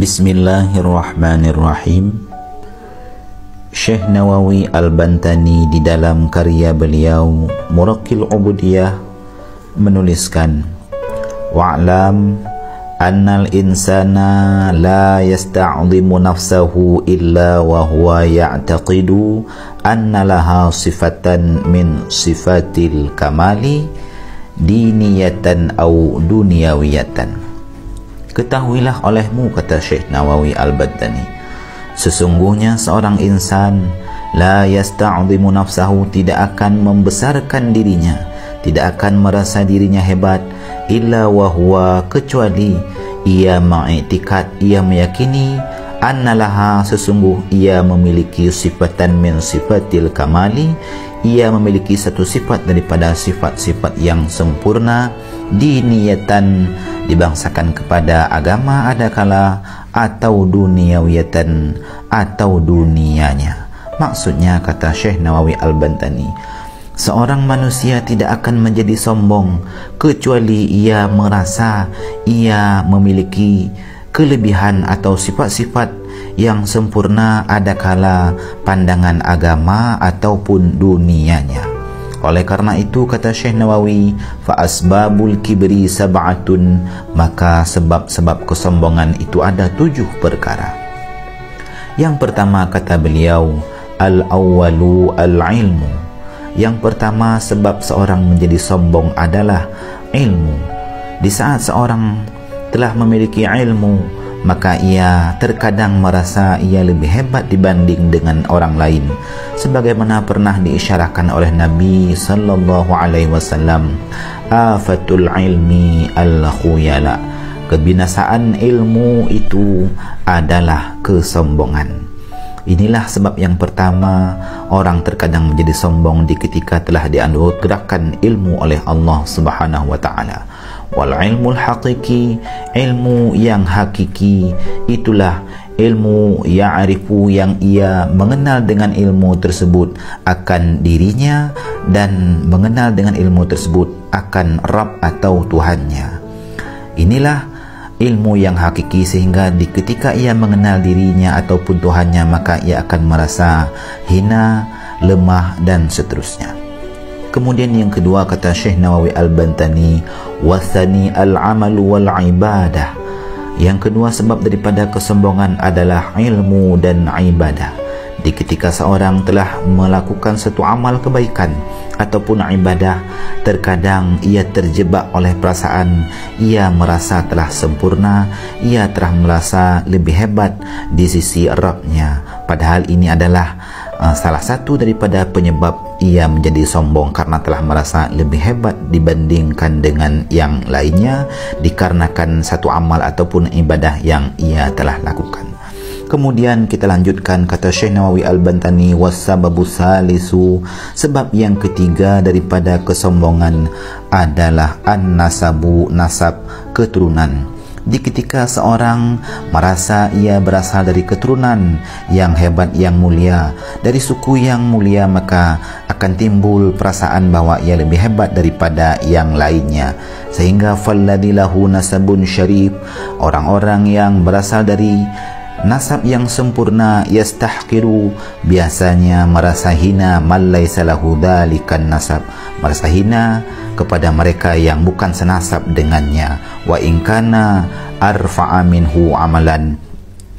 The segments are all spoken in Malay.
Bismillahirrahmanirrahim. Syekh Nawawi Al-Bantani di dalam karya beliau Muraqqil Ubudiyah menuliskan, wa'lam annal insana la yasta'zimu nafsahu illa wa huwa ya'taqidu anna laha sifatan min sifatil kamali diniyatan au duniyawiyatan. Ketahuilah olehmu, kata Syekh Nawawi Al-Bantani, sesungguhnya seorang insan la yasta'zimu nafsahu, tidak akan membesarkan dirinya, tidak akan merasa dirinya hebat, illa wahwa, kecuali ia mengiktikad, ia meyakini, annalaha, sesungguh ia memiliki sifatan min sifatil kamali, ia memiliki satu sifat daripada sifat-sifat yang sempurna, diniyatan, dibangsakan kepada agama adakala, atau duniawiyatan, atau dunianya. Maksudnya, kata Syekh Nawawi Al-Bantani, seorang manusia tidak akan menjadi sombong kecuali ia merasa ia memiliki kelebihan atau sifat-sifat yang sempurna adakala pandangan agama ataupun dunianya. Oleh karena itu, kata Syekh Nawawi, fa asbabul kibri sab'atun, maka sebab-sebab kesombongan itu ada 7 perkara. Yang pertama, kata beliau, al-awwalu al-ilmu. Yang pertama sebab seorang menjadi sombong adalah ilmu. Di saat seorang telah memiliki ilmu, maka ia terkadang merasa ia lebih hebat dibanding dengan orang lain, sebagaimana pernah diisyarahkan oleh Nabi sallallahu alaihi wasallam, afatul ilmi al-khuyala, kebinasaan ilmu itu adalah kesombongan. Inilah sebab yang pertama orang terkadang menjadi sombong di ketika telah dianugerahkan ilmu oleh Allah Subhanahu wa taala. Wal ilmul haqiqi, ilmu yang hakiki, itulah ilmu ya'rifu, yang ia mengenal dengan ilmu tersebut akan dirinya dan mengenal dengan ilmu tersebut akan Rabb atau Tuhannya. Inilah ilmu yang hakiki, sehingga di ketika ia mengenal dirinya ataupun Tuhannya, maka ia akan merasa hina, lemah dan seterusnya. Kemudian yang kedua, kata Syekh Nawawi Al-Bantani, wasani al-amalu wal ibadah. Yang kedua sebab daripada kesombongan adalah ilmu dan ibadah. Di ketika seorang telah melakukan satu amal kebaikan ataupun ibadah, terkadang ia terjebak oleh perasaan ia merasa telah sempurna, ia telah merasa lebih hebat di sisi Rabb-nya. Padahal ini adalah salah satu daripada penyebab ia menjadi sombong, karena telah merasa lebih hebat dibandingkan dengan yang lainnya dikarenakan satu amal ataupun ibadah yang ia telah lakukan. Kemudian kita lanjutkan, kata Syekh Nawawi Al-Bantani, wassababu salisu, sebab yang ketiga daripada kesombongan adalah an-nasabu, nasab, keturunan. Di ketika seorang merasa ia berasal dari keturunan yang hebat, yang mulia, dari suku yang mulia, maka akan timbul perasaan bahwa ia lebih hebat daripada yang lainnya, sehingga falladilahu nasabun syarif, orang-orang yang berasal dari nasab yang sempurna, yastahqiru, biasanya merasa hina, man laisa lahu dzalikan nasab, merasa hina kepada mereka yang bukan senasab dengannya. Wa in kana arfa'a minhu amalan,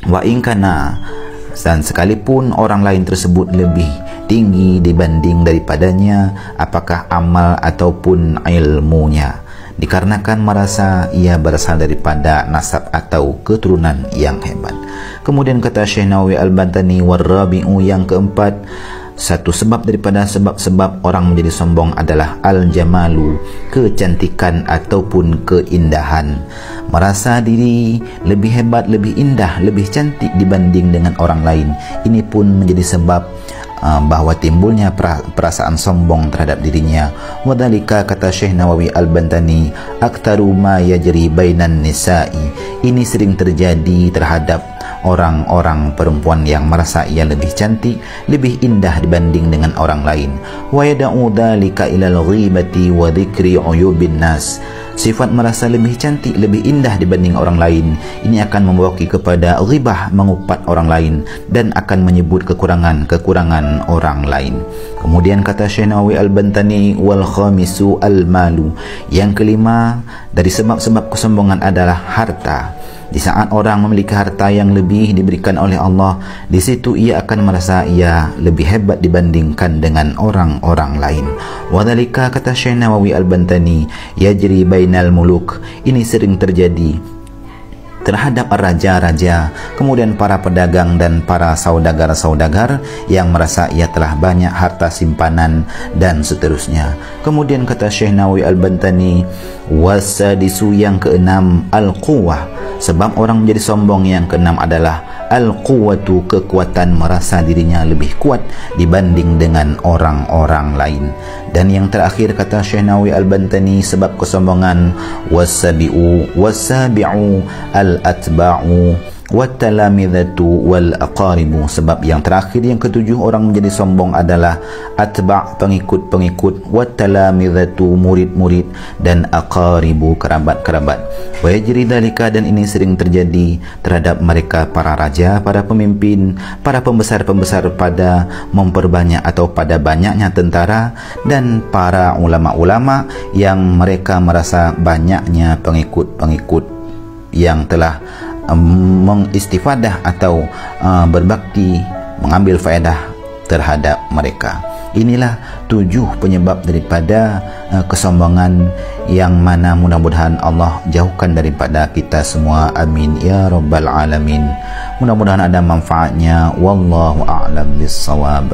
wa in kana, dan sekalipun orang lain tersebut lebih tinggi dibanding daripadanya, apakah amal ataupun ilmunya, dikarenakan merasa ia berasal daripada nasab atau keturunan yang hebat. Kemudian kata Syekh Nawawi Al-Bantani, warrabi'u, yang keempat, satu sebab daripada sebab-sebab orang menjadi sombong adalah al-jamalu, kecantikan ataupun keindahan. Merasa diri lebih hebat, lebih indah, lebih cantik dibanding dengan orang lain. Ini pun menjadi sebab bahawa timbulnya perasaan sombong terhadap dirinya. Wadhalika, kata Syekh Nawawi Al-Bantani, aktaru ma yajri bainan nisa'i, ini sering terjadi terhadap orang-orang perempuan yang merasa ia lebih cantik, lebih indah dibanding dengan orang lain. Wa yad'u dzalika ilal ghibati wa dzikri uyubin nas. Sifat merasa lebih cantik, lebih indah dibanding orang lain ini akan membawa kepada ghibah, mengupat orang lain, dan akan menyebut kekurangan orang lain. Kemudian kata Syekh Nawawi Al-Bantani, wal khamisu al-malu. Yang kelima dari sebab-sebab kesombongan adalah harta. Di saat orang memiliki harta yang lebih diberikan oleh Allah, di situ ia akan merasa ia lebih hebat dibandingkan dengan orang-orang lain. Wadhalika, kata Syekh Nawawi Al-Bantani, yajri bainal muluk. Ini sering terjadi terhadap raja-raja, kemudian para pedagang dan para saudagar-saudagar yang merasa ia telah banyak harta simpanan dan seterusnya. Kemudian kata Syekh Nawawi Al-Bantani, wasadisu, yang keenam, al-quwwah. Sebab orang menjadi sombong yang keenam adalah al-quwwatu, kekuatan, merasa dirinya lebih kuat dibanding dengan orang-orang lain. Dan yang terakhir kata Syekh Nawawi Al-Bantani, sebab kesombongan, wasabi'u al-atba'u watalamidatu wal aqaribu. Sebab yang terakhir, yang ketujuh, orang menjadi sombong adalah atba', pengikut-pengikut, watalamidatu, murid-murid, dan aqaribu, kerabat-kerabat. Wa yajri dzalika, dan ini sering terjadi terhadap mereka para raja, para pemimpin, para pembesar-pembesar pada memperbanyak atau pada banyaknya tentara, dan para ulama-ulama yang mereka merasa banyaknya pengikut-pengikut yang telah mengistifadah atau berbakti, mengambil faedah terhadap mereka. Inilah 7 penyebab daripada kesombongan yang mana mudah-mudahan Allah jauhkan daripada kita semua. Amin ya rabbal alamin. Mudah-mudahan ada manfaatnya. Wallahu a'lam bissawab.